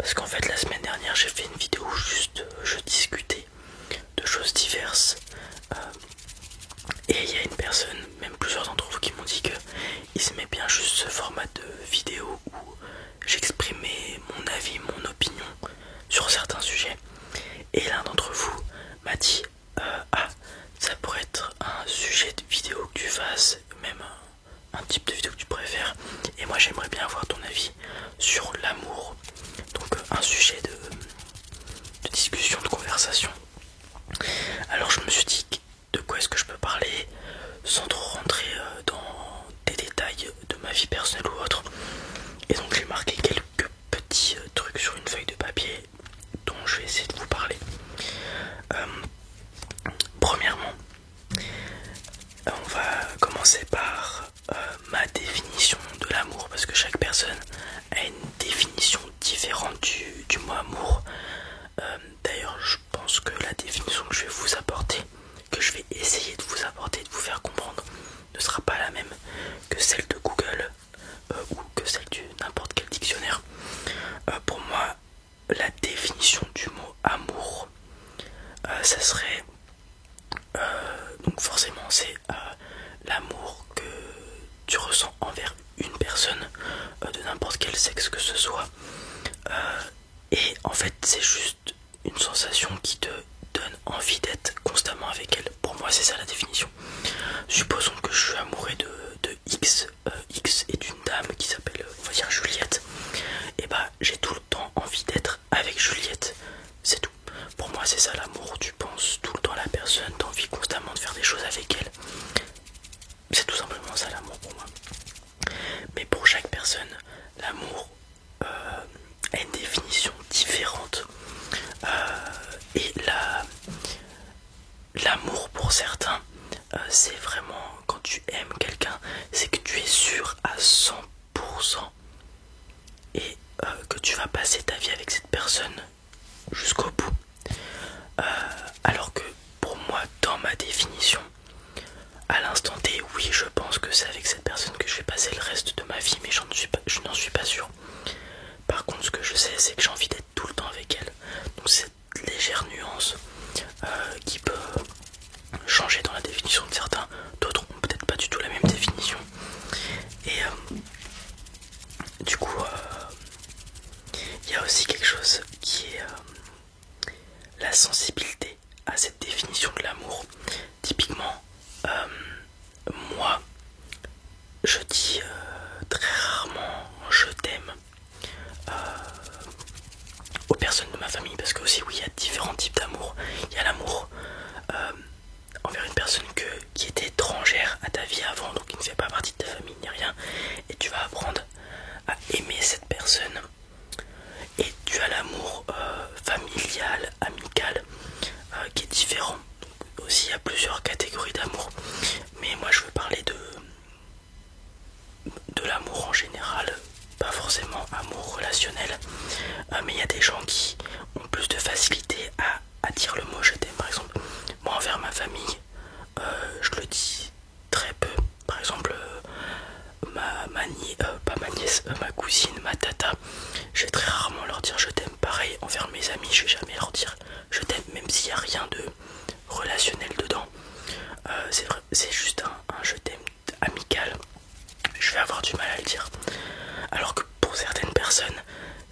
Parce qu'en fait la semaine dernière j'ai fait une vidéo où juste je discutais de choses diverses. Et il y a une personne, même plusieurs d'entre vous, qui m'ont dit qu'ils aimaient bien juste ce format de vidéo où j'exprimais mon avis, mon opinion sur certains sujets. Et l'un d'entre vous m'a dit ah, ça pourrait être un sujet de vidéo que tu fasses, même un type de vidéo que tu préfères. Et moi j'aimerais bien avoir ton avis sur l'amour. Donc un sujet de discussion, de conversation. Alors je me suis dit de quoi est-ce que je peux parler sans trop rentrer dans des détails de ma vie personnelle ou autre. Et donc j'ai marqué quelques petits trucs sur une feuille de papier dont je vais essayer de vous parler. Premièrement, on va commencer par ma définition de l'amour, parce que chaque personne a une définition différente du mot amour. D'ailleurs je pense que la définition que je vais vous apporter, que je vais essayer de vous apporter, de vous faire comprendre, ne sera pas la même que celle de Google ou que celle de n'importe quel dictionnaire. Pour moi, la définition du mot amour, ça serait donc forcément c'est l'amour que tu ressens envers une personne de n'importe quel sexe que ce soit. Et en fait c'est juste une sensation qui te donne envie d'être constamment avec elle. Pour moi c'est ça la définition. Supposons que je suis amoureux de X. X est une dame qui s'appelle, on va dire, Juliette. Et bah j'ai tout le temps envie d'être avec Juliette. C'est tout. Pour moi c'est ça l'amour. Tu penses tout le temps à la personne, t'as envie constamment de faire des choses avec elle. C'est tout simplement ça l'amour pour moi. Mais pour chaque personne, l'amour a une définition différente. Et l'amour pour certains, c'est vraiment quand tu aimes quelqu'un, c'est que tu es sûr à 100% et que tu vas passer ta vie avec cette personne jusqu'au bout. Alors que pour moi, dans ma définition, à l'instant T, oui, je pense que c'est avec cette personne que je vais passer le reste de ma vie, mais je n'en suis pas sûr. Par contre, ce que je sais, c'est que j'ai envie d'être tout le temps avec elle. Donc cette légère nuance qui peut changer dans la définition de certains, d'autres ont peut-être pas du tout la même définition. Et du coup, il y a aussi quelque chose qui est la sensibilité à cette définition de l'amour. Typiquement, moi, je dis très rarement je t'aime aux personnes de ma famille, parce que aussi oui, il y a différents types d'amour. Il y a l'amour envers une personne qui était étrangère à ta vie avant, donc qui ne fait pas partie de ta famille ni rien, et tu vas apprendre à aimer cette personne. Et tu as l'amour familial, amical, qui est différent. Donc, aussi il y a plusieurs catégories d'amour, mais moi je veux parler de l'amour en général, pas forcément amour relationnel. Mais il y a des gens qui ont plus de facilité à dire le mot je t'aime. Par exemple, moi envers ma famille, je le dis très peu. Par exemple, pas ma nièce, ma cousine, ma tata, je vais très rarement leur dire je t'aime. Pareil envers mes amis, je vais jamais leur dire je t'aime, même s'il n'y a rien de relationnel dedans. C'est juste un je t'aime amical. Je vais avoir du mal à le dire. Alors que pour certaines personnes,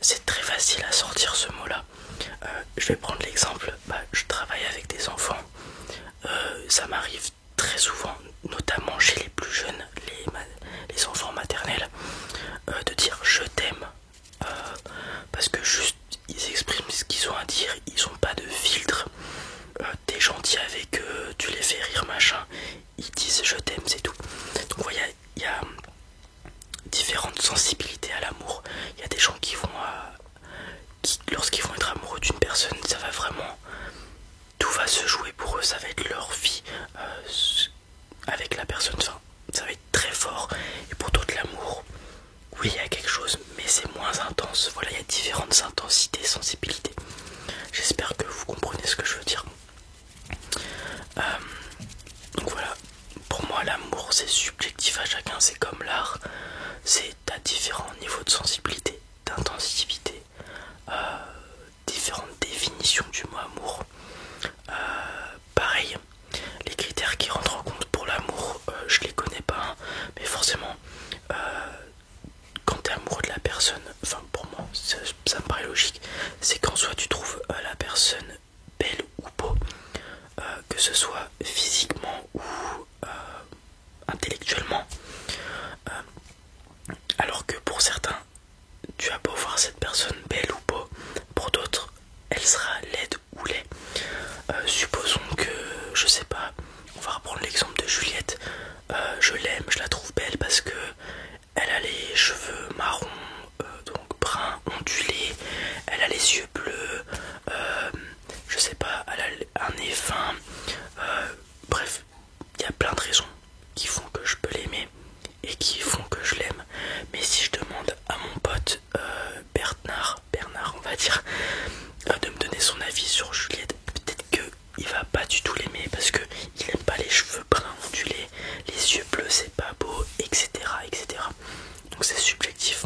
c'est très facile à sortir ce mot-là. Je vais prendre l'exemple, je travaille avec des enfants. Ça m'arrive très souvent, notamment chez les plus jeunes, les enfants maternels, de dire je t'aime. Parce que juste, ils expriment ce qu'ils ont à dire, ils ont pas de filtre. T'es gentil avec eux, tu les fais rire, machin. Ils disent je t'aime, c'est tout. Donc voilà, il y a différentes sensibilités à l'amour. Il y a des gens qui vont lorsqu'ils vont être amoureux d'une personne, ça va vraiment, tout va se jouer pour eux, ça va être leur vie avec la personne, enfin ça va être très fort. Et pour d'autres l'amour, oui il y a quelque chose, mais c'est moins intense. Voilà, il y a différentes intensités, sensibilités. J'espère que vous comprenez ce que je veux dire. Donc voilà, pour moi l'amour c'est subjectif à chacun, c'est comme l'art, c'est à différents niveaux de sensibilité, d'intensivité, définition du mot amour. Pareil, les critères qui rentrent en compte pour l'amour, je les connais pas, hein, mais forcément, quand tu es amoureux de la personne, enfin pour moi, ça me paraît logique, c'est qu'en soit tu trouves la personne belle ou beau, que ce soit physiquement ou intellectuellement. Alors que pour certains, tu as beau voir cette personne belle ou beau, pour d'autres, elle sera laide ou laid. Supposons que, je sais pas, on va reprendre l'exemple de Juliette. Je l'aime, je la trouve belle parce que elle a les cheveux marrons, donc bruns, ondulés, elle a les yeux bleus, je sais pas, elle a un nez fin, bref, il y a plein de raisons qui font que je peux l'aimer et qui font que je l'aime. Mais si je demande à mon pote Bernard on va dire, de me donner son avis sur Juliette, peut-être qu'il va pas du tout l'aimer parce que il aime pas les cheveux bruns ondulés, les yeux bleus c'est pas beau, etc. etc. Donc c'est subjectif.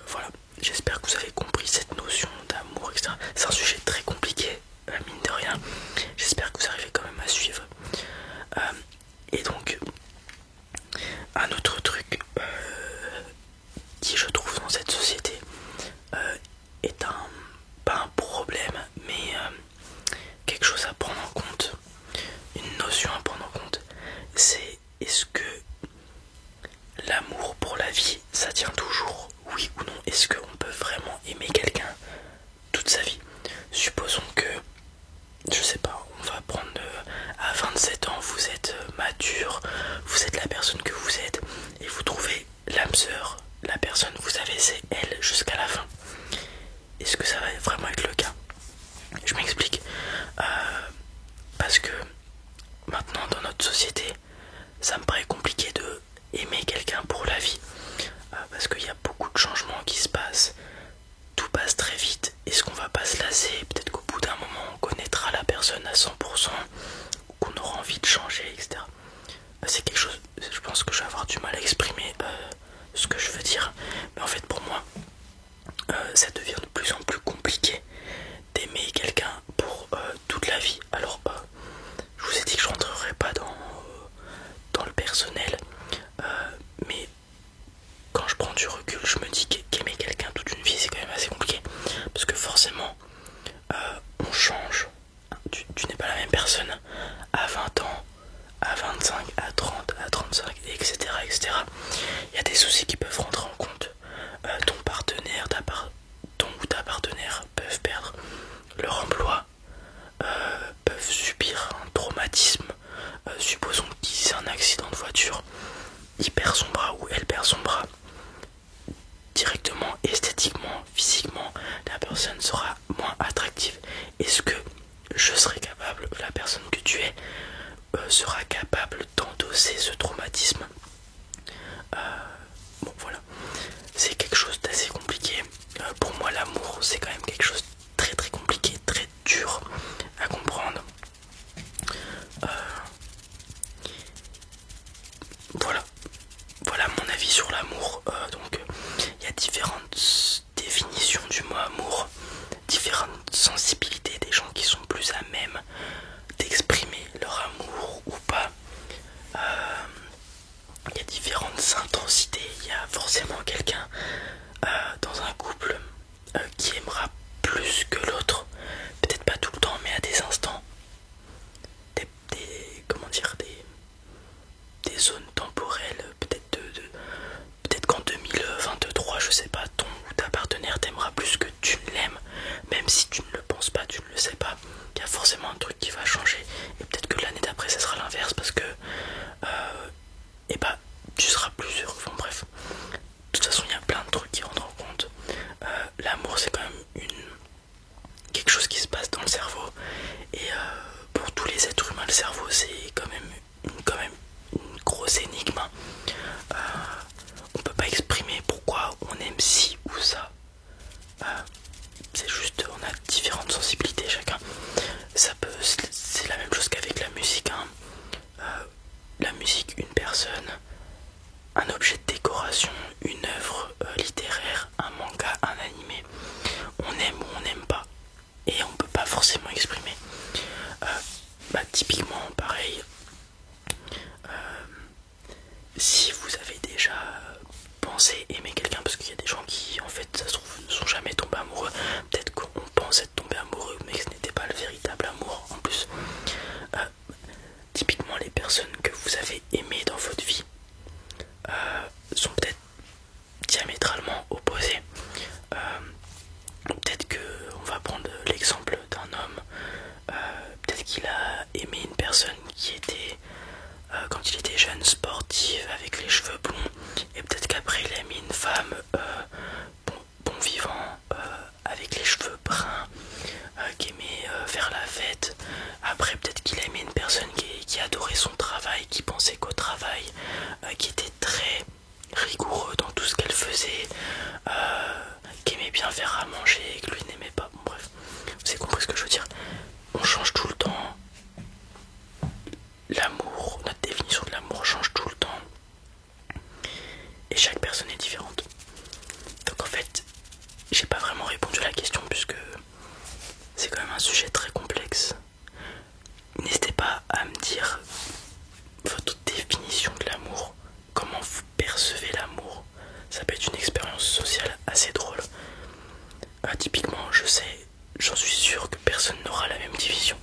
Voilà, j'espère que vous avez compris cette notion d'amour, etc. C'est un sujet très compliqué, mine de rien. J'espère que vous arrivez quand même à suivre. Et donc, un autre truc qui je trouve dans cette société est pas un problème, mais quelque chose à prendre en compte, une notion à prendre en compte, c'est est-ce que l'amour pour la vie, ça tient toujours, oui ou non? Est-ce qu'on peut vraiment aimer quelqu'un toute sa vie? Supposons que, je sais pas, on va prendre à 27 ans, vous êtes mature, vous êtes la personne que vous êtes, et vous trouvez l'âme sœur, la personne, vous savez, c'est elle jusqu'à la fin. Est-ce que ça va vraiment être le cas? Je m'explique. Parce que maintenant, dans notre société, ça me paraît compliqué de aimer quelqu'un pour la vie. Parce qu'il y a beaucoup de changements qui se passent. Tout passe très vite. Est-ce qu'on va pas se lasser? Peut-être qu'au bout d'un moment, on connaîtra la personne à 100%, ou qu'on aura envie de changer, etc. C'est quelque chose, je pense que je vais avoir du mal à exprimer ce que je veux dire. Mais en fait, pour moi, ça devient de plus en plus compliqué d'aimer quelqu'un pour toute la vie. Alors, je vous ai dit que je rentrerai pas dans le personnel, mais quand je prends du recul, je me dis qu'aimer quelqu'un toute une vie, c'est quand même assez compliqué. Parce que forcément, on change. Tu n'es pas la même personne à 20 ans, à 25, à 30, à 35, etc. etc. Il y a des soucis qui peuvent rentrer en compte. Ton partenaire, ton ou ta partenaire peuvent perdre leur emploi, peuvent subir un traumatisme. Supposons qu'ils aient un accident de voiture, il perd son bras ou elle perd son bras. Directement, esthétiquement, physiquement, la personne sera moins attractive. Est-ce que je serai capable, la personne que tu es, sera capable d'endosser ce traumatisme? Bon voilà, c'est quelque chose d'assez compliqué. Pour moi, l'amour, c'est quand même quelque chose de très très compliqué, très dur à comprendre. Voilà mon avis sur l'amour. Donc il y a différentes définitions du mot amour, différentes sensibilités des gens qui sont plus à même d'exprimer leur amour ou pas. Il y a différentes intensités. Il y a forcément quelqu'un dans un couple qui aimera plus que l'autre. Peut-être pas tout le temps, mais à des instants. Comment dire, des zones temporelles. Peut-être qu'en 2023, je sais pas, ton ou ta partenaire t'aimera plus que tu ne l'aimes. Même si tu ne le penses pas, tu ne le sais pas. Il y a forcément un truc qui va changer. Et peut-être que l'année d'après, ça sera l'inverse parce que et bah tu seras plus heureux. Enfin bref, de toute façon il y a plein de trucs qui rentrent en compte. L'amour c'est quand même quelque chose qui se passe dans le cerveau et pour tous les êtres humains le cerveau c'est quand même une grosse énigme. On peut pas exprimer pourquoi on aime ci ou ça. C'est juste on a différentes sensibilités chacun. C'est la même chose qu'avec la musique hein. La musique, une personne, un objet de décoration, une œuvre littéraire, un manga, un animé. On aime ou on n'aime vient faire à manger et que lui n'aimait pas. Bon, bref, vous avez compris ce que je veux dire. On change tout le temps. L'amour, notre définition de l'amour change tout le temps. Et chaque personne est différente. Donc en fait, j'ai pas vraiment répondu à la question puisque c'est quand même un sujet très complexe. N'hésitez pas à me dire votre définition de l'amour, comment vous percevez l'amour. Ça peut être une expérience sociale assez drôle. Typiquement, je sais, j'en suis sûr que personne n'aura la même division.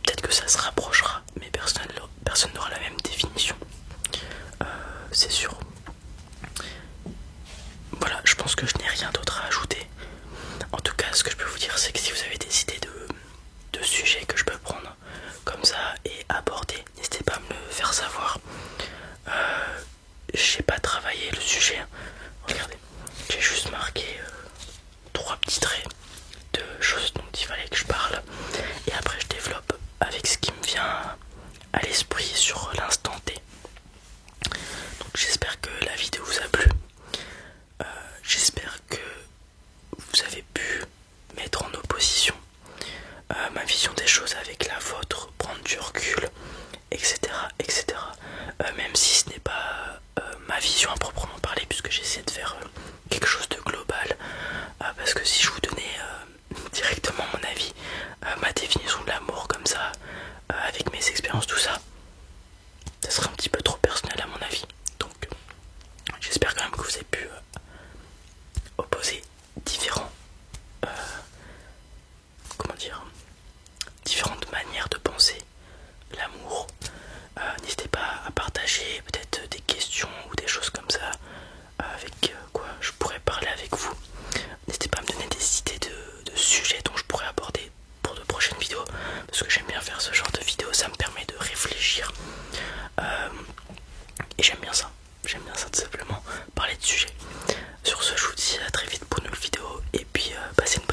Peut-être que ça se rapprochera, mais personne n'aura la même définition. C'est sûr. Voilà, je pense que je n'ai rien d'autre à ajouter. En tout cas, ce que je peux vous dire, c'est que si vous avez des idées de sujets que je peux prendre comme ça et aborder, n'hésitez pas à me le faire savoir. J'ai pas travaillé le sujet. Regardez, j'ai juste marqué 3 petits traits de choses dont il fallait que je parle. Et après, je développe avec ce qui me vient à l'esprit sur l'instant T. Donc j'espère que la vidéo vous a plu. J'espère que vous avez pu mettre en opposition ma vision des choses avec la vôtre, prendre du recul, etc. etc. Même si ce n'est pas ma vision à proprement parler, puisque j'essaie de faire quelque chose de global. Parce que si je vous donnais directement mon avis, ma définition de l'amour comme ça, avec mes expériences, tout ça, ça serait un petit peu trop personnel à mon avis. Donc j'espère quand même que vous avez pu opposer différents différentes manières de penser l'amour. N'hésitez pas à partager peut-être des questions ou des choses comme ça avec quoi je pourrais parler avec vous. N'hésitez pas à me donner des idées de sujets dont je pourrais aborder pour de prochaines vidéos, parce que j'aime bien faire ce genre de vidéos, ça me permet de réfléchir et j'aime bien ça tout simplement, parler de sujets. Sur ce, je vous dis à très vite pour une nouvelle vidéo et puis passez une